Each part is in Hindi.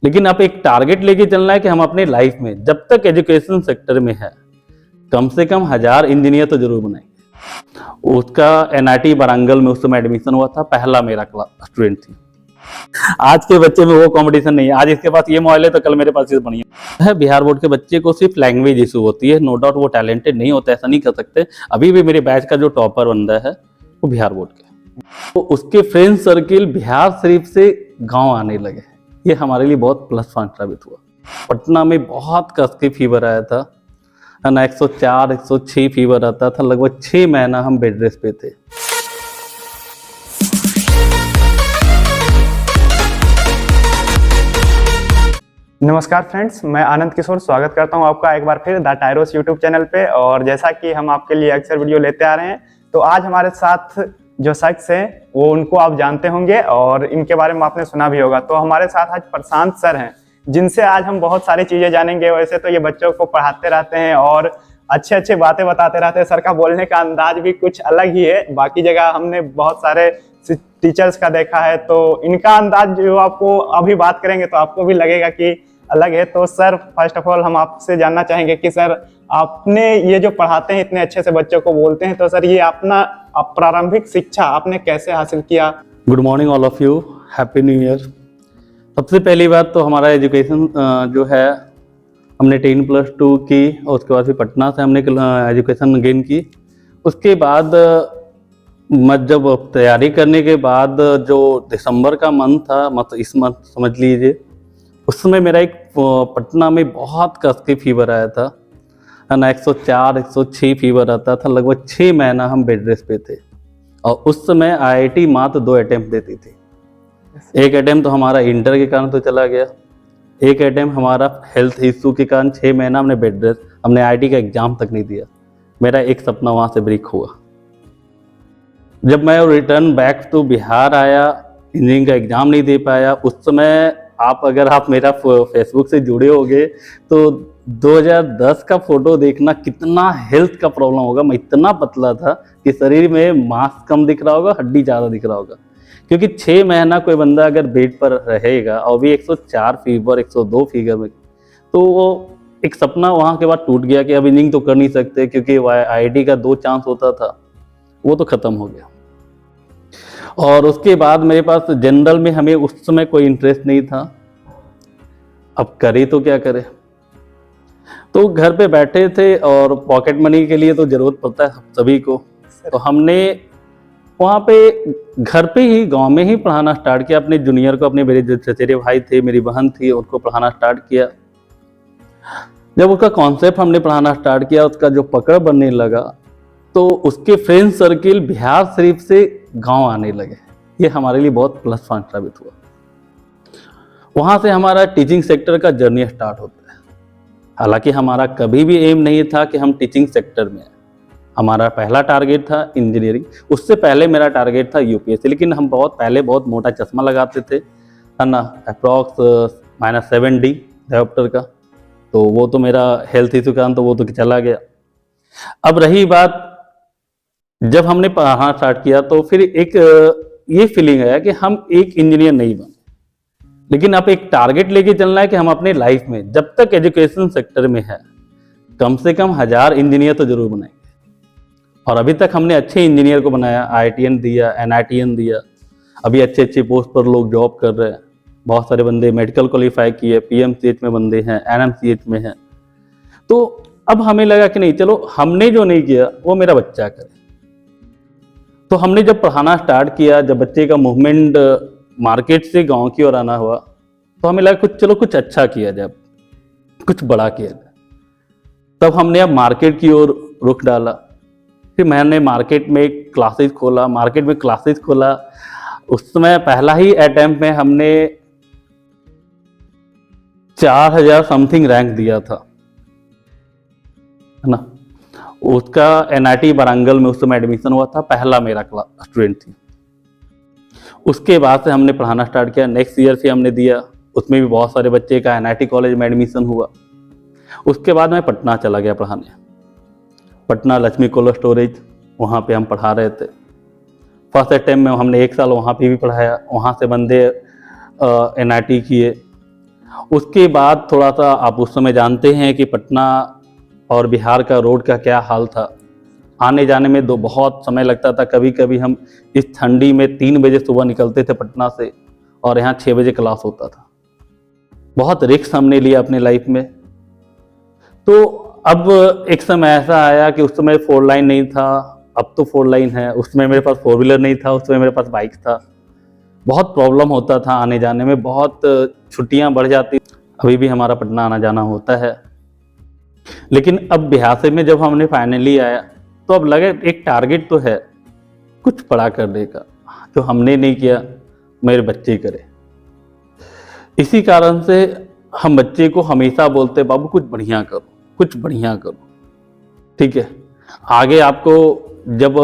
लेकिन आप एक टारगेट लेके चलना है कि हम अपने लाइफ में जब तक एजुकेशन सेक्टर में है कम से कम 1000 इंजीनियर तो जरूर बनाएंगे। उसका एनआईटी वारंगल में उस समय एडमिशन हुआ था, पहला मेरा स्टूडेंट थी। आज के बच्चे में वो कंपटीशन नहीं है। आज इसके पास ये मोबाइल है तो कल मेरे पास ये बढ़िया है। बिहार बोर्ड के बच्चे को सिर्फ लैंग्वेज इशू होती है, नो डाउट वो टैलेंटेड नहीं होता, ऐसा नहीं कर सकते। अभी भी मेरे बैच का जो टॉपर बंदा है वो बिहार बोर्ड के, तो उसके फ्रेंड सर्किल बिहार शरीफ से गांव आने लगे। ये हमारे लिए बहुत प्लस पॉइंट साबित हुआ। पटना में बहुत कस के फीवर आया था ना, 104 106 फीवर आता था। लगभग 6 महीना हम बेड रेस्ट पे थे। नमस्कार फ्रेंड्स, मैं आनंद किशोर स्वागत करता हूं आपका एक बार फिर द टायरोस यूट्यूब चैनल पे। और जैसा कि हम आपके लिए अक्सर वीडियो लेते आ रहे हैं, तो आज हमारे साथ जो शख्स हैं वो उनको आप जानते होंगे और इनके बारे में आपने सुना भी होगा। तो हमारे साथ आज प्रशांत सर हैं, जिनसे आज हम बहुत सारी चीज़ें जानेंगे। वैसे तो ये बच्चों को पढ़ाते रहते हैं और अच्छे अच्छे बातें बताते रहते हैं। सर का बोलने का अंदाज भी कुछ अलग ही है, बाकी जगह हमने बहुत सारे टीचर्स का देखा है, तो इनका अंदाज जो आपको अभी बात करेंगे तो आपको भी लगेगा कि अलग है। तो सर, फर्स्ट ऑफ ऑल हम आपसे जानना चाहेंगे कि सर, आपने ये जो पढ़ाते हैं, इतने अच्छे से बच्चों को बोलते हैं, तो सर ये अपना प्रारंभिक शिक्षा आपने कैसे हासिल किया? Good morning all of you, happy new year. सबसे पहली बात तो हमारा एजुकेशन जो है, हमने 10+2 की और उसके बाद फिर पटना से हमने एजुकेशन गेन की। उसके बाद जब तैयारी करने के बाद जो दिसंबर का मंथ था, मतलब इस मंथ समझ लीजिए, उस समय मेरा एक पटना में बहुत कस के फीवर आया था ना, 104 106 फीवर आता था। लगभग 6 महीना हम बेड रेस्ट पे थे। और उस समय आईआईटी मात्र 2 अटेम्प्ट देती थी। एक अटेम्प्ट तो हमारा इंटर के कारण तो चला गया, एक अटेम्प्ट हमारा हेल्थ इशू के कारण 6 महीना हमने बेड रेस्ट, हमने आईआईटी का एग्जाम तक नहीं दिया। मेरा एक सपना वहाँ से ब्रेक हुआ। जब मैं रिटर्न बैक टू बिहार आया, इंजीनियरिंग का एग्जाम नहीं दे पाया। उस समय अगर आप मेरा फेसबुक से जुड़े होंगे तो 2010 का फोटो देखना, कितना हेल्थ का प्रॉब्लम होगा। मैं इतना पतला था कि शरीर में मांस कम दिख रहा होगा, हड्डी ज़्यादा दिख रहा होगा। क्योंकि 6 महीना कोई बंदा अगर बेड पर रहेगा और भी 104 फीवर 102 फीवर में, तो वो एक सपना वहाँ के बाद टूट गया कि अब इंजीनियरिंग तो कर नहीं सकते, क्योंकि आईआईटी का 2 चांस होता था, वो तो ख़त्म हो गया। और उसके बाद मेरे पास जनरल में हमें उस समय कोई इंटरेस्ट नहीं था। अब करे तो क्या करे, तो घर पे बैठे थे और पॉकेट मनी के लिए तो जरूरत पड़ता है सभी को। तो हमने वहाँ पे घर पे ही गांव में ही पढ़ाना स्टार्ट किया अपने जूनियर को। अपने मेरे जो चचेरे भाई थे, मेरी बहन थी, उनको पढ़ाना स्टार्ट किया। जब उसका कॉन्सेप्ट हमने पढ़ाना स्टार्ट किया, उसका जो पकड़ बनने लगा, तो उसके फ्रेंड सर्किल बिहार शरीफ से गांव आने लगे। ये हमारे लिए बहुत प्लस पॉइंट साबित हुआ। वहाँ से हमारा टीचिंग सेक्टर का जर्नी स्टार्ट होता है। हालांकि हमारा कभी भी एम नहीं था कि हम टीचिंग सेक्टर में हैं। हमारा पहला टारगेट था इंजीनियरिंग। उससे पहले मेरा टारगेट था यूपीएससी, लेकिन हम बहुत पहले बहुत मोटा चश्मा लगाते थे, है ना, अप्रॉक्स -7D डायोप्टर का। तो वो तो मेरा हेल्थ इशू का तो वो तो चला गया। अब रही बात, जब हमने पढ़ाना स्टार्ट किया तो फिर एक ये फीलिंग आया कि हम एक इंजीनियर नहीं बने, लेकिन आप एक टारगेट लेके चलना है कि हम अपने लाइफ में जब तक एजुकेशन सेक्टर में है कम से कम 1000 इंजीनियर तो जरूर बनाएंगे। और अभी तक हमने अच्छे इंजीनियर को बनाया, IITian दिया, NITian दिया। अभी अच्छे अच्छे पोस्ट पर लोग जॉब कर रहे हैं। बहुत सारे बंदे मेडिकल क्वालिफाई किए, PMCH में बंदे हैं, NMCH में हैं। तो अब हमें लगा कि नहीं, चलो हमने जो नहीं किया वो मेरा बच्चा करे। तो हमने जब पढ़ाना स्टार्ट किया, जब बच्चे का मूवमेंट मार्केट से गांव की ओर आना हुआ, तो हमें लगा कुछ अच्छा किया जाए, कुछ बड़ा किया जाए। तब हमने अब मार्केट की ओर रुख डाला। फिर मैंने मार्केट में क्लासेस खोला। उस समय पहला ही अटेम्प्ट में हमने 4000 समथिंग रैंक दिया था, है ना। उसका एनआईटी वारंगल में उस समय एडमिशन हुआ था, पहला मेरा स्टूडेंट थी। उसके बाद से हमने पढ़ाना स्टार्ट किया। नेक्स्ट ईयर से हमने दिया, उसमें भी बहुत सारे बच्चे का एनआईटी कॉलेज में एडमिशन हुआ। उसके बाद मैं पटना चला गया पढ़ाने। पटना लक्ष्मी कोल्ड स्टोरेज, वहाँ पे हम पढ़ा रहे थे। फर्स्ट अटेम्प्ट में हमने 1 साल वहाँ पे भी पढ़ाया। वहाँ से बंदे एनआईटी किए। उसके बाद थोड़ा सा आप उस समय जानते हैं कि पटना और बिहार का रोड का क्या हाल था। आने जाने में बहुत समय लगता था। कभी कभी हम इस ठंडी में 3 बजे सुबह निकलते थे पटना से और यहाँ 6 बजे क्लास होता था। बहुत रिस्क हमने लिया अपने लाइफ में। तो अब एक समय ऐसा आया कि उस समय 4 लाइन नहीं था, अब तो 4 लाइन है। उस समय मेरे पास 4 व्हीलर नहीं था, उस समय मेरे पास बाइक था। बहुत प्रॉब्लम होता था आने जाने में, बहुत छुट्टियां बढ़ जाती। अभी भी हमारा पटना आना जाना होता है। लेकिन अब बिहार से में जब हमने फाइनली आया तो अब लगे एक टारगेट तो है कुछ बड़ा करने का, जो हमने नहीं किया मेरे बच्चे करे। इसी कारण से हम बच्चे को हमेशा बोलते बाबू कुछ बढ़िया करो, कुछ बढ़िया करो, ठीक है। आगे आपको जब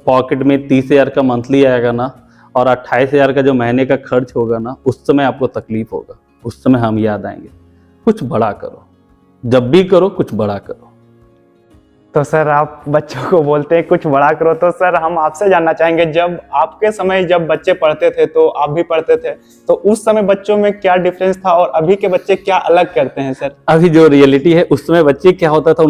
पॉकेट में 30,000 का मंथली आएगा ना और 28,000 का जो महीने का खर्च होगा ना, उस समय आपको तकलीफ होगा। उस समय हम याद आएंगे कुछ बड़ा करो, जब भी करो कुछ बड़ा करो। तो सर आप बच्चों को बोलते हैं कुछ बड़ा करो, तो सर हम आपसे जानना चाहेंगे, जब आपके समय जब बच्चे पढ़ते थे तो आप भी पढ़ते थे, तो उस समय बच्चों में क्या डिफरेंस था और अभी के बच्चे क्या अलग करते हैं सर? अभी जो रियलिटी है उस समय बच्चे क्या होता था,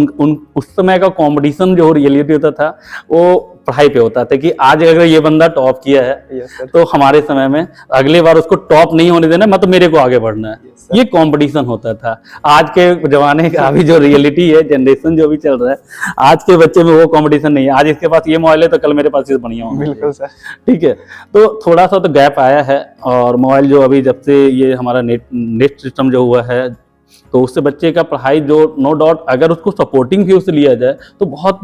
उस समय का कंपटीशन जो रियलिटी होता था वो पढ़ाई पे होता था कि आज अगर ये बंदा टॉप किया है तो हमारे समय में अगले बार उसको टॉप नहीं होने देना, मतलब मेरे को आगे बढ़ना है। ये कंपटीशन होता था। आज के जमाने का अभी जो रियलिटी है, जनरेशन जो भी चल रहा है, आज के बच्चे में वो कंपटीशन नहीं है। आज इसके पास ये मोबाइल है तो कल मेरे पास ये बढ़िया होगा। बिल्कुल सर, ठीक है। तो थोड़ा सा तो गैप आया है। और मोबाइल जो अभी जब से ये हमारा नेट सिस्टम जो हुआ है तो उससे बच्चे का पढ़ाई जो नो डाउट अगर उसको सपोर्टिंग व्यू से लिया जाए तो बहुत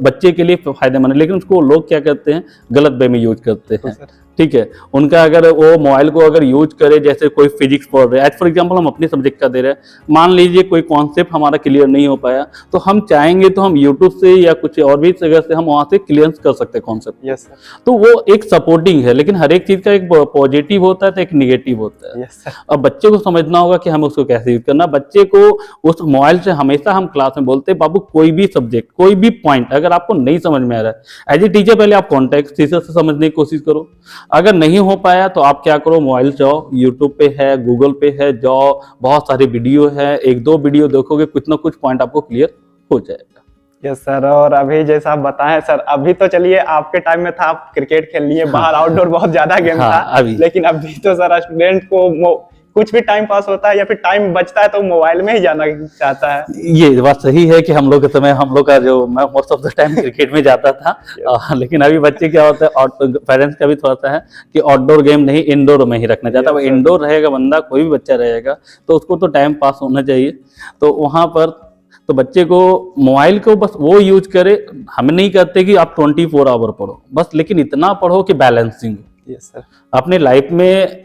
बच्चे के लिए फायदेमंद है। लेकिन उसको लोग क्या करते हैं, गलत वे में यूज करते हैं। ठीक है। उनका अगर वो मोबाइल को अगर यूज करे, जैसे कोई फिजिक्स पढ़ रहे हैं, एज फॉर एग्जांपल हम अपने सब्जेक्ट का दे रहे हैं, मान लीजिए कोई कॉन्सेप्ट हमारा क्लियर नहीं हो पाया तो हम चाहेंगे तो हम यूट्यूब से या कुछ और भी जगह से हम वहां से क्लियर कर सकते हैं कॉन्सेप्ट। Yes sir. तो वो एक सपोर्टिंग है। लेकिन हर एक चीज का एक पॉजिटिव होता है तो एक निगेटिव होता है। Yes sir. अब बच्चे को समझना होगा कि हम उसको कैसे यूज करना। बच्चे को उस मोबाइल से हमेशा हम क्लास में बोलते हैं बाबू कोई भी सब्जेक्ट, कोई भी पॉइंट अगर आपको नहीं समझ में आ रहा है, एज ए टीचर पहले आप कॉन्टेक्स्ट टीचर से समझने की कोशिश करो। अगर नहीं हो पाया तो आप क्या करो, मोबाइल जाओ, यूट्यूब पे है, गूगल पे है, जाओ, बहुत सारे वीडियो है, 1-2 वीडियो देखोगे, कुछ ना कुछ पॉइंट आपको क्लियर हो जाएगा। Yes sir. और अभी जैसा आप बताएं सर, अभी तो चलिए आपके टाइम में था आप क्रिकेट खेल लिए, बाहर आउटडोर बहुत ज्यादा गेम था अभी। लेकिन अभी तो सर स्टूडेंट को कुछ भी टाइम पास होता है या फिर टाइम बचता है तो मोबाइल में ही जाना चाहता है। ये बात सही है कि हम लोग के समय हम लोग का जो मैं most of the time cricket में जाता था। लेकिन अभी बच्चे क्या होता है, और पेरेंट्स का भी थोड़ा सा है कि आउटडोर गेम नहीं इंडोर में ही रखना चाहता है। वो इंडोर रहेगा बंदा, कोई भी बच्चा रहेगा तो उसको तो टाइम पास होना चाहिए। तो वहाँ पर तो बच्चे को मोबाइल को बस वो यूज करे। हम नहीं कहते कि आप 24 आवर पढ़ो बस, लेकिन इतना पढ़ो कि बैलेंसिंग। Yes sir. अपने लाइफ में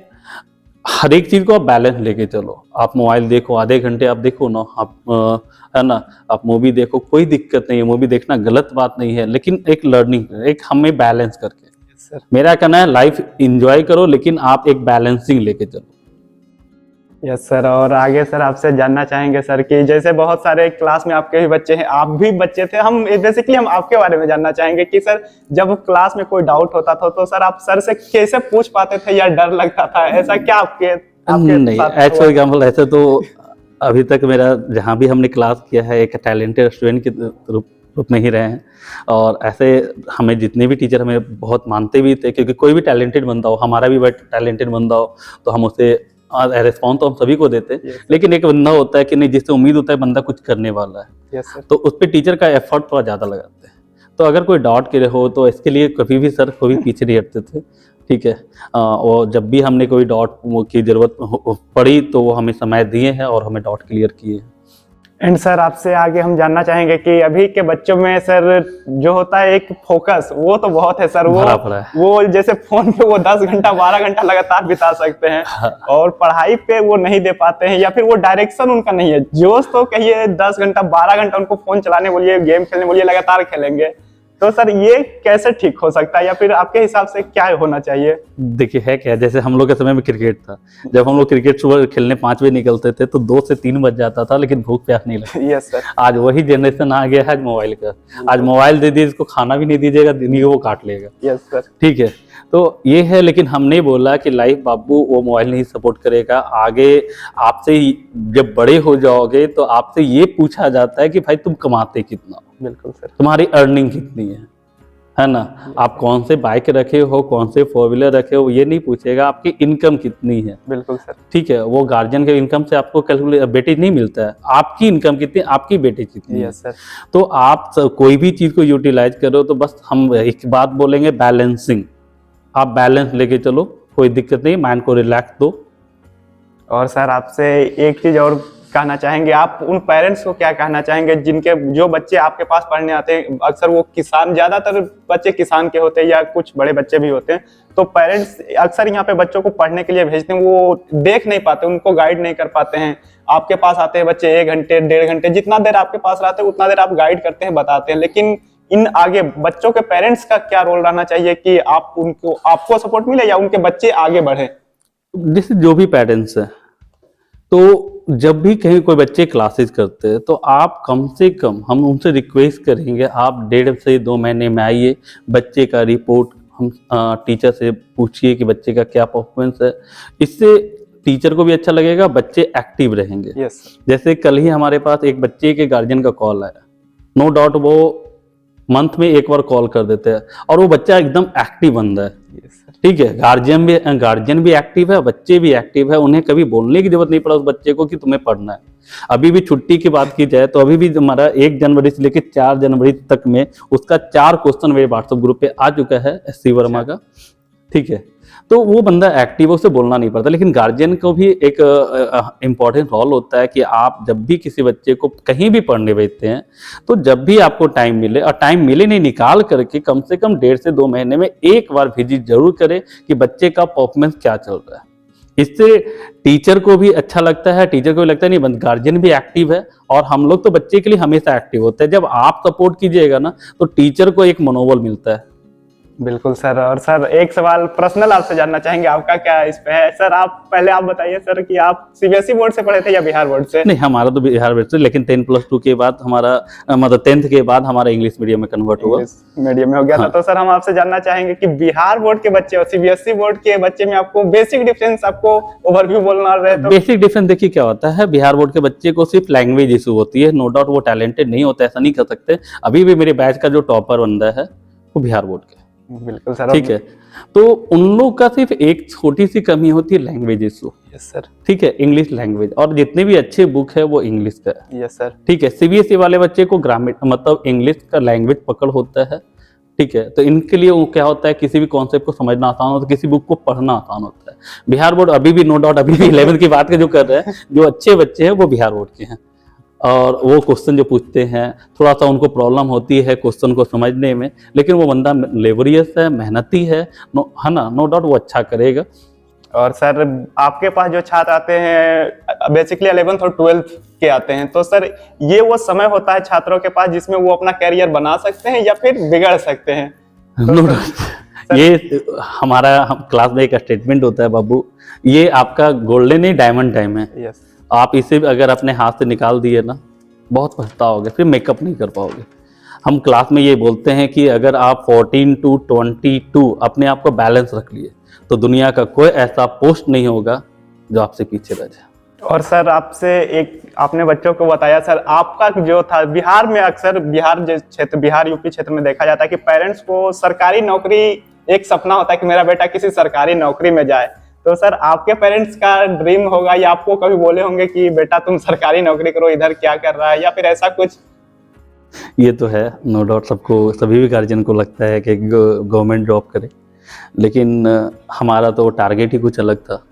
हर एक चीज को आप बैलेंस लेके चलो। आप मोबाइल देखो, आधे घंटे आप देखो ना, आप है ना, आप मूवी देखो, कोई दिक्कत नहीं है। मूवी देखना गलत बात नहीं है, लेकिन एक लर्निंग, एक हमें बैलेंस करके। सर। मेरा कहना है लाइफ एंजॉय करो लेकिन आप एक बैलेंसिंग लेके चलो। Yes sir. और आगे सर आपसे जानना चाहेंगे सर कि जैसे बहुत सारे क्लास में आपके भी बच्चे हैं, आप भी बच्चे थे, हम बेसिकली हम आपके बारे में जानना चाहेंगे कि सर जब क्लास में कोई डाउट होता था तो सर आप सर से कैसे पूछ पाते थे या डर लगता था, ऐसा क्या आपके नहीं, एज फॉर एग्जाम्पल ऐसे तो अभी तक मेरा जहाँ भी हमने क्लास किया है एक टैलेंटेड स्टूडेंट के रूप में ही रहे हैं। और ऐसे हमें जितने भी टीचर हमें बहुत मानते भी थे, क्योंकि कोई भी टैलेंटेड बंदा हो, हमारा भी टैलेंटेड बंदा हो तो हम उसे रेस्पॉन्स तो हम सभी को देते हैं। लेकिन एक बंदा होता है कि नहीं, जिससे उम्मीद होता है बंदा कुछ करने वाला है, तो उस पर टीचर का एफर्ट थोड़ा ज़्यादा लगाते हैं। तो अगर कोई डाउट के हो तो इसके लिए कभी भी सर कोई पीछे नहीं हटते थे। ठीक है। और जब भी हमने कोई डाउट की जरूरत पड़ी तो वो हमें समय दिए हैं और हमें डाउट क्लियर किए हैं। एंड सर आपसे आगे हम जानना चाहेंगे कि अभी के बच्चों में सर जो होता है एक फोकस, वो तो बहुत है सर। वो जैसे फोन पे वो 10 घंटा 12 घंटा लगातार बिता सकते हैं और पढ़ाई पे वो नहीं दे पाते हैं, या फिर वो डायरेक्शन उनका नहीं है। जोश तो कहिए 10 घंटा 12 घंटा उनको फोन चलाने बोलिए, गेम खेलने बोलिए, लगातार खेलेंगे। तो सर ये कैसे ठीक हो सकता है या फिर आपके हिसाब से क्या होना चाहिए? देखिए है क्या, जैसे हम लोग के समय में क्रिकेट था, जब हम लोग क्रिकेट सुबह खेलने 5 बजे निकलते थे तो 2 से 3 बज जाता था, लेकिन भूख प्यास नहीं लगती। Yes sir. आज वही जनरेशन आ गया है मोबाइल का। आज मोबाइल दे दिए, इसको खाना भी नहीं दीजिएगा, नहीं वो काट लेगा। Yes sir. ठीक है। तो ये है, लेकिन हमने बोला कि लाइफ बाबू वो मोबाइल नहीं सपोर्ट करेगा। आगे आपसे जब बड़े हो जाओगे तो आपसे ये पूछा जाता है कि भाई तुम कमाते कितना, बिल्कुल सर। तुम्हारी अर्निंग कितनी है ना। आप कौन से बाइक रखे हो, कौन से 4 व्हीलर रखे हो, ये नहीं पूछेगा, आपकी इनकम कितनी है। बिल्कुल सर। ठीक है, वो गार्जियन के इनकम से आपको कैलकुलेट बेटेज नहीं मिलता है, आपकी इनकम कितनी, आपकी बेटेज कितनी है। Yes sir. तो आप कोई भी चीज को यूटिलाइज करो तो बस हम एक बात बोलेंगे, बैलेंसिंग। आप बैलेंस लेके चलो, कोई दिक्कत नहीं, माइंड को रिलैक्स दो। और सर आपसे एक चीज और कहना चाहेंगे, आप उन पेरेंट्स को क्या कहना चाहेंगे जिनके जो बच्चे आपके पास पढ़ने आते हैं, अक्सर वो किसान, ज्यादातर बच्चे किसान के होते हैं या कुछ बड़े बच्चे भी होते हैं, तो पेरेंट्स अक्सर यहाँ पे बच्चों को पढ़ने के लिए भेजते हैं, वो देख नहीं पाते, उनको गाइड नहीं कर पाते हैं। आपके पास आते हैं बच्चे 1 घंटे 1.5 घंटे, जितना देर आपके पास रहते हैं उतना देर आप गाइड करते हैं, बताते हैं, लेकिन इन आगे बच्चों के पेरेंट्स का क्या रोल रहना चाहिए कि आप उनको, आपको सपोर्ट मिले या उनके बच्चे आगे बढ़े। जैसे जो भी पेरेंट्स है, तो जब भी कहीं कोई बच्चे क्लासेस करते हैं तो आप कम से कम, हम उनसे रिक्वेस्ट करेंगे, आप 1.5 से 2 महीने में आइए, बच्चे का रिपोर्ट हम टीचर से पूछिए कि बच्चे का क्या परफॉर्मेंस है। इससे टीचर को भी अच्छा लगेगा, बच्चे एक्टिव रहेंगे। यस। जैसे कल ही हमारे पास एक बच्चे के गार्जियन का कॉल आया, नो डाउट वो मंथ में एक बार कॉल कर देते हैं और वो बच्चा एकदम एक्टिव बंदा है। ठीक है, गार्जियन भी एक्टिव है, बच्चे भी एक्टिव है, उन्हें कभी बोलने की जरूरत नहीं पड़ा उस बच्चे को कि तुम्हें पढ़ना है। अभी भी छुट्टी की बात की जाए तो अभी भी हमारा 1 जनवरी से लेकर 4 जनवरी तक में उसका 4 क्वेश्चन मेरे व्हाट्सएप ग्रुप पे आ चुका है, एससी वर्मा का। ठीक है, तो वो बंदा एक्टिव है, उसे बोलना नहीं पड़ता। लेकिन गार्जियन को भी एक इम्पॉर्टेंट रोल होता है कि आप जब भी किसी बच्चे को कहीं भी पढ़ने भेजते हैं तो जब भी आपको टाइम मिले, और टाइम मिले नहीं, निकाल करके कम से कम 1.5 से 2 महीने में एक बार विजिट जरूर करें कि बच्चे का परफॉर्मेंस क्या चल रहा है। इससे टीचर को भी अच्छा लगता है, टीचर को भी लगता है नहीं, गार्जियन भी एक्टिव है, और हम लोग तो बच्चे के लिए हमेशा एक्टिव होते हैं। जब आप सपोर्ट कीजिएगा ना तो टीचर को एक मनोबल मिलता है। बिल्कुल सर। और सर एक सवाल पर्सनल आपसे जानना चाहेंगे, आपका क्या इस पे है सर? आप पहले आप बताइए सर कि आप सीबीएसई बोर्ड से पढ़े थे या बिहार बोर्ड से? नहीं, हमारा तो बिहार बोर्ड से, लेकिन 10+2 के बाद हमारा मतलब 10th के बाद हमारा इंग्लिश मीडियम में कन्वर्ट हुआ, मीडियम में हो गया था। तो सर हम आपसे जानना चाहेंगे कि बिहार बोर्ड के बच्चे और सीबीएसई बोर्ड के बच्चे में आपको बेसिक डिफरेंस, आपको ओवरव्यू बोलना रहे तो? बेसिक डिफरेंस देखिए क्या होता है, बिहार बोर्ड के बच्चे को सिर्फ लैंग्वेज इशू होती है। नो डाउट वो टैलेंटेड नहीं होता, ऐसा नहीं कर सकते। अभी भी मेरे बैच का जो टॉपर बंदा है वो बिहार बोर्ड के। बिल्कुल सर। ठीक है, तो उन लोग का सिर्फ एक छोटी सी कमी होती है, लैंग्वेज इशू। Yes sir. ठीक है, इंग्लिश लैंग्वेज, और जितने भी अच्छे बुक है वो इंग्लिश का है। Yes sir. ठीक है, सीबीएसई वाले बच्चे को ग्रामीण मतलब इंग्लिश का लैंग्वेज पकड़ होता है। ठीक है, तो इनके लिए वो क्या होता है, किसी भी कॉन्सेप्ट को समझना आसान होता है, किसी बुक को पढ़ना आसान होता है। बिहार बोर्ड अभी भी नो डाउट, अभी भी 11th की बात जो कर रहे हैं, जो अच्छे बच्चे हैं वो बिहार बोर्ड के हैं, और वो क्वेश्चन जो पूछते हैं थोड़ा सा उनको प्रॉब्लम होती है क्वेश्चन को समझने में, लेकिन वो बंदा लेबोरियस है, मेहनती है ना, नो डाउट वो अच्छा करेगा। और सर आपके पास जो छात्र आते हैं बेसिकली 11th और 12th के आते हैं, तो सर ये वो समय होता है छात्रों के पास जिसमें वो अपना कैरियर बना सकते हैं या फिर बिगड़ सकते हैं? नो डाउट ये हमारा क्लास में एक स्टेटमेंट होता है, बाबू ये आपका गोल्डन नहीं डायमंड टाइम है। यस। आप इसे अगर अपने हाथ से निकाल दिए ना, बहुत पछताओगे, फिर मेकअप नहीं कर पाओगे। हम क्लास में ये बोलते हैं कि अगर आप 14 to 22 अपने आप को बैलेंस रख लिए तो दुनिया का कोई ऐसा पोस्ट नहीं होगा जो आपसे पीछे रह जाए। और सर आपसे एक, आपने बच्चों को बताया सर, आपका जो था बिहार में, अक्सर बिहार क्षेत्र, बिहार यूपी क्षेत्र में देखा जाता है कि पेरेंट्स को सरकारी नौकरी एक सपना होता है कि मेरा बेटा किसी सरकारी नौकरी में जाए। तो सर आपके पेरेंट्स का ड्रीम होगा या आपको कभी बोले होंगे कि बेटा तुम सरकारी नौकरी करो, इधर क्या कर रहा है, या फिर ऐसा कुछ? ये तो है, नो डाउट सबको, सभी भी गार्जियन को लगता है कि गवर्नमेंट जॉब करे, लेकिन हमारा तो टारगेट ही कुछ अलग था।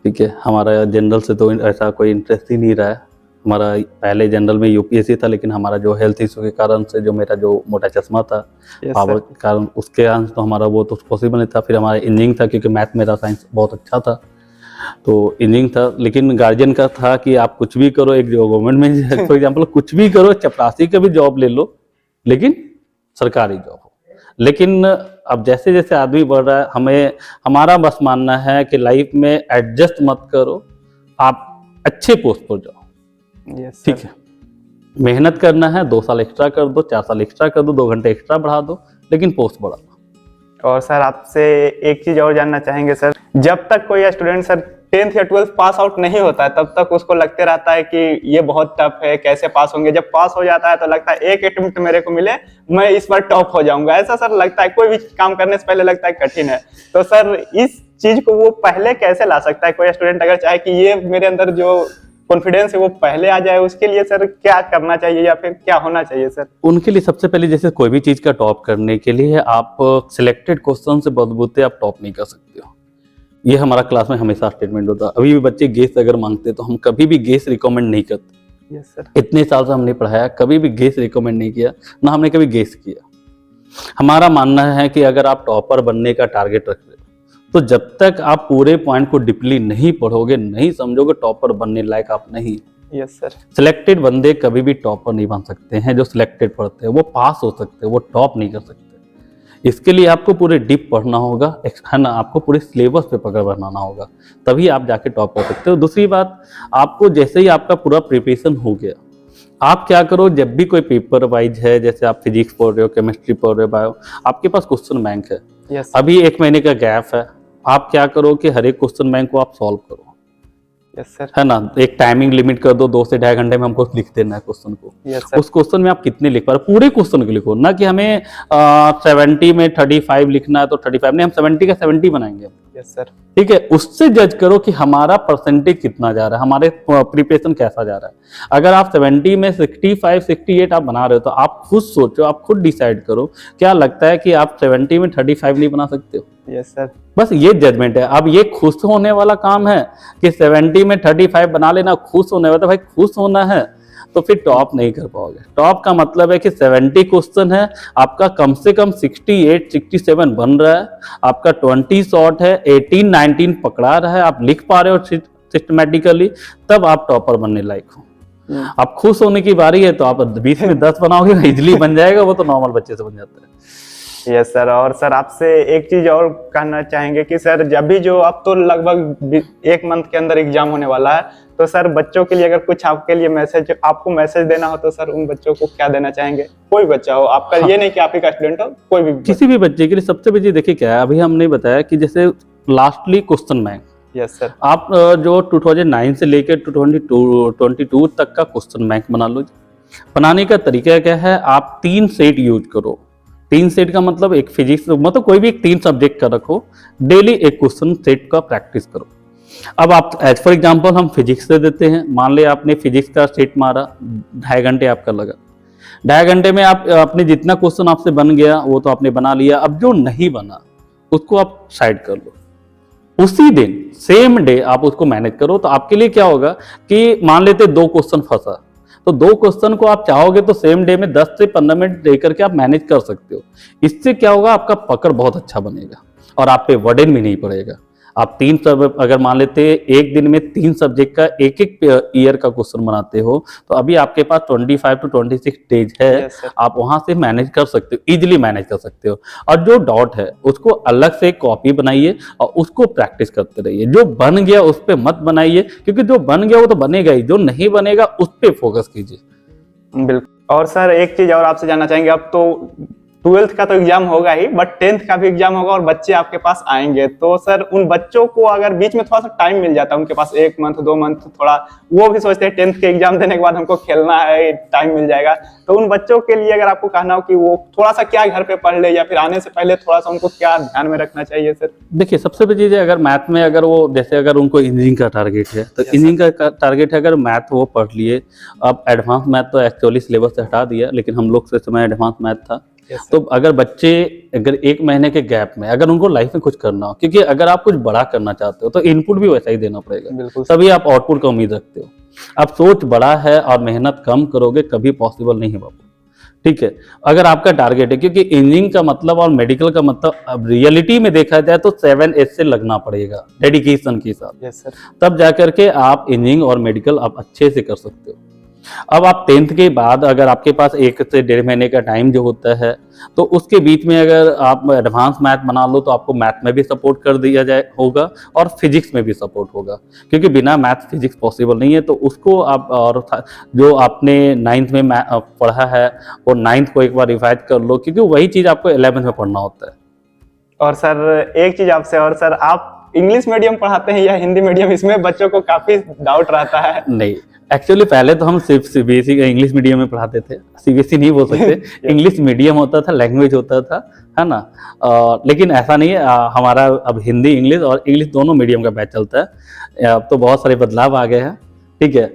ठीक है, हमारा जनरल से तो ऐसा कोई इंटरेस्ट ही नहीं रहा है। हमारा पहले जनरल में यूपीएससी था, लेकिन हमारा जो हेल्थ इशू के कारण से जो मेरा जो मोटा चश्मा था पावर के कारण, उसके कारण तो हमारा वो तो पॉसिबल नहीं था। फिर हमारा इंजीनियरिंग था, क्योंकि मैथ मेरा साइंस बहुत अच्छा था, तो इंजीनियरिंग था। लेकिन गार्जियन का था कि आप कुछ भी करो, एक जो गवर्नमेंट में फॉर एग्जाम्पल कुछ भी करो, चपरासी का भी जॉब ले लो, लेकिन सरकारी जॉब हो। लेकिन अब जैसे जैसे आदमी बढ़ रहा है, हमें हमारा बस मानना है कि लाइफ में एडजस्ट मत करो, आप अच्छे पोस्ट पर जाओ। ठीक है, मेहनत करना है, 2 साल एक्स्ट्रा कर दो, 4 साल एक्स्ट्रा कर दो, 2 घंटे एक्स्ट्रा बढ़ा दो, लेकिन पोस्ट बढ़ा दो। और सर आपसे एक चीज और जानना चाहेंगे सर, जब तक कोई स्टूडेंट सर 10th या 12th पास आउट नहीं होता है तब तक उसको लगते रहता है कि ये बहुत टफ है, कैसे पास होंगे। जब पास हो जाता है तो लगता है एक अटेम्प्ट मेरे को मिले, मैं इस बार टॉप हो जाऊंगा। ऐसा सर लगता है, कोई भी काम करने से पहले लगता है कठिन है। तो सर इस चीज को वो पहले कैसे ला सकता है कोई स्टूडेंट, अगर चाहे कि ये मेरे अंदर जो कॉन्फिडेंस है वो पहले आ जाए, उसके लिए सर क्या करना चाहिए या फिर क्या होना चाहिए सर? उनके लिए सबसे पहले जैसे कोई भी चीज का टॉप करने के लिए आप सिलेक्टेड क्वेश्चन से बलबूते आप टॉप नहीं कर सकते हो। ये हमारा क्लास में हमेशा स्टेटमेंट होता है। अभी भी बच्चे गेस अगर मांगते तो हम कभी भी गेस रिकमेंड नहीं करते। Yes sir. इतने साल से हमने पढ़ाया, कभी भी गेस रिकमेंड नहीं किया, ना हमने कभी गेस किया। हमारा मानना है कि अगर आप टॉपर बनने का टारगेट रख रहे हो तो जब तक आप पूरे पॉइंट को डीपली नहीं पढ़ोगे, नहीं समझोगे, टॉपर बनने लायक आप नहीं। Yes sir. सिलेक्टेड बंदे कभी भी टॉपर नहीं बन सकते हैं। जो सिलेक्टेड पढ़ते हैं वो पास हो सकते हैं, वो टॉप नहीं कर सकते। इसके लिए आपको पूरे डीप पढ़ना होगा, है ना, आपको पूरे सिलेबस पे पकड़ बनाना होगा, तभी आप जाके टॉप हो सकते हो। दूसरी बात, आपको जैसे ही आपका पूरा प्रिपरेशन हो गया, आप क्या करो, जब भी कोई पेपर वाइज है, जैसे आप फिजिक्स पढ़ रहे हो, केमिस्ट्री पढ़ रहे हो, बायो, आपके पास क्वेश्चन बैंक है। यस। अभी 1 महीने का गैप है, आप क्या करो कि हर एक क्वेश्चन बैंक को आप सॉल्व करो। Yes sir. है ना, एक टाइमिंग लिमिट कर दो, 2 से 2.5 घंटे में हमको लिख देना है क्वेश्चन को। Yes sir. उस क्वेश्चन में आप कितने लिख पा रहे हो, पूरे क्वेश्चन को लिखो, ना कि हमें 70 में 35 लिखना है तो 35 नहीं, हम 70 का 70 बनाएंगे। Yes sir. ठीक है, उससे जज करो कि हमारा परसेंटेज कितना जा रहा है, हमारे प्रिपरेशन कैसा जा रहा है। अगर आप 70 में 65 68 आप बना रहे हो तो आप खुद सोचो, आप खुद डिसाइड करो, क्या लगता है कि आप 70 में 35 नहीं बना सकते हो। Yes sir. बस ये जजमेंट है। अब ये खुश होने वाला काम है कि 70 में 35 बना लेना, खुश होने वाला। भाई खुश होना है तो फिर टॉप नहीं कर पाओगे। टॉप का मतलब है कि 70 क्वेश्चन है, आपका कम से कम 68 67 बन रहा है, आपका 20 शॉर्ट है, 18 19 पकड़ा रहा है, आप लिख पा रहे हो सिस्टमेटिकली, तब आप टॉपर बनने लायक हो। आप खुश होने की बारी है तो आप 20 में 10 बनाओगे, इजिली बन जाएगा, वो तो नॉर्मल बच्चे से बन जाता है। Yes sir. और सर आपसे एक चीज और कहना चाहेंगे कि सर जब भी जो अब तो लगभग 1 मंथ के अंदर एग्जाम होने वाला है, तो सर बच्चों के लिए अगर कुछ आपके लिए मैसेज, आपको मैसेज देना हो तो सर उन बच्चों को क्या देना चाहेंगे? कोई बच्चा हो आपका, ये नहीं कि आप ही का स्टूडेंट हो, कोई भी किसी भी बच्चे के लिए सबसे पहले देखिए क्या है, अभी हमने बताया कि जैसे lastly question bank. Yes sir. आप जो 2009 से लेकर 2022 तक का क्वेश्चन बैंक बना लो। बनाने का तरीका क्या है, आप 3 सेट यूज करो। 3 सेट का मतलब एक फिजिक्स, मतलब कोई भी 3 सब्जेक्ट का रखो, डेली एक क्वेश्चन सेट का प्रैक्टिस करो। अब आप एज फॉर एग्जांपल हम फिजिक्स से देते हैं, मान लिया आपने फिजिक्स का सेट मारा, 2.5 घंटे आपका लगा। 2.5 घंटे में आप अपने जितना क्वेश्चन आपसे बन गया वो तो आपने बना लिया। अब जो नहीं बना उसको आप साइड कर लो, उसी दिन सेम डे आप उसको मैनेज करो। तो आपके लिए क्या होगा कि मान लेते 2 क्वेश्चन फंसा, तो 2 क्वेश्चन को आप चाहोगे तो सेम डे में 10 से 15 मिनट देकर के आप मैनेज कर सकते हो। इससे क्या होगा, आपका पकड़ बहुत अच्छा बनेगा और आप पे वर्डन भी नहीं पड़ेगा। आप 3 सब अगर मान लेते एक दिन में 3 सब्जेक्ट का एक ईयर का क्वेश्चन बनाते हो, तो अभी आपके पास 25 to 26 डेज है। Yes, sir. आप वहां से मैनेज कर सकते हो, इजिली मैनेज कर सकते हो। और जो डॉट है उसको अलग से कॉपी बनाइए और उसको प्रैक्टिस करते रहिए। जो बन गया उस पर मत बनाइए, क्योंकि जो बन गया वो तो बनेगा ही, जो नहीं बनेगा उस पर फोकस कीजिए। बिल्कुल। और सर एक चीज और आपसे जानना चाहेंगे, अब तो 12th का तो एग्जाम होगा ही, बट 10th का भी एग्जाम होगा और बच्चे आपके पास आएंगे, तो सर उन बच्चों को अगर बीच में थोड़ा सा टाइम मिल जाता है, उनके पास 1 मंथ 2 मंथ, थोड़ा वो भी सोचते हैं 10th के एग्जाम देने के बाद हमको खेलना है, टाइम मिल जाएगा, तो उन बच्चों के लिए अगर आपको कहना हो कि वो थोड़ा सा क्या घर पे पढ़ ले या फिर आने से पहले थोड़ा सा उनको क्या ध्यान में रखना चाहिए सर? देखिए सबसे पहली चीज है, अगर मैथ में अगर वो जैसे अगर उनको इंजीनियरिंग का टारगेट है तो इंजीनियरिंग का टारगेट है, अगर मैथ वो पढ़ लिए। अब एडवांस मैथ तो एक्चुअली सिलेबस से हटा दिया, लेकिन हम लोग से समय एडवांस मैथ था। तो अगर बच्चे अगर 1 महीने के गैप में अगर उनको लाइफ में कुछ करना हो, क्योंकि अगर आप कुछ बड़ा करना चाहते हो तो इनपुट भी वैसा ही देना पड़ेगा, बिल्कुल, तभी आप आउटपुट का उम्मीद रखते हो। अब सोच बड़ा है और मेहनत कम करोगे, कभी पॉसिबल नहीं है बाबू। ठीक है, अगर आपका टारगेट है, क्योंकि इंजीनियरिंग का मतलब और मेडिकल का मतलब अब रियलिटी में देखा जाए तो 7 से लगना पड़ेगा डेडिकेशन के साथ। Yes sir. तब जाकर के आप इंजीनियरिंग और मेडिकल आप अच्छे से कर सकते हो। अब आप 10th के बाद अगर आपके पास 1 से 1.5 महीने का टाइम जो होता है, तो उसके बीच में अगर आप एडवांस मैथ बना लो तो आपको मैथ में भी सपोर्ट कर दिया जाए होगा और फिजिक्स में भी सपोर्ट होगा, क्योंकि बिना मैथ फिजिक्स पॉसिबल नहीं है। तो उसको आप, और जो आपने 9th में पढ़ा है वो 9th को एक बार रिवाइज कर लो, क्योंकि वही चीज़ आपको 11th में पढ़ना होता है। और सर एक चीज आपसे, और सर आप इंग्लिश मीडियम पढ़ाते हैं या हिंदी मीडियम, इसमें बच्चों को काफी डाउट रहता है। नहीं, एक्चुअली पहले तो हम सिर्फ सीबीएसई इंग्लिश मीडियम में पढ़ाते थे, सीबीएसई नहीं बोल सकते, इंग्लिश मीडियम होता था, लैंग्वेज होता था, है ना। लेकिन ऐसा नहीं है, हमारा अब हिंदी इंग्लिश और इंग्लिश दोनों मीडियम का बैच चलता है। अब तो बहुत सारे बदलाव आ गए हैं, ठीक है।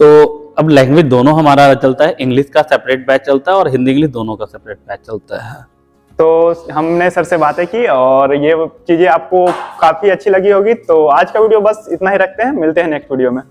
तो अब लैंग्वेज दोनों हमारा चलता है, इंग्लिश का सेपरेट बैच चलता है और हिंदी इंग्लिश दोनों का सेपरेट बैच चलता है। तो हमने सर से बातें की और ये चीजें आपको काफी अच्छी लगी होगी। तो आज का वीडियो बस इतना ही रखते हैं, मिलते हैं नेक्स्ट वीडियो में।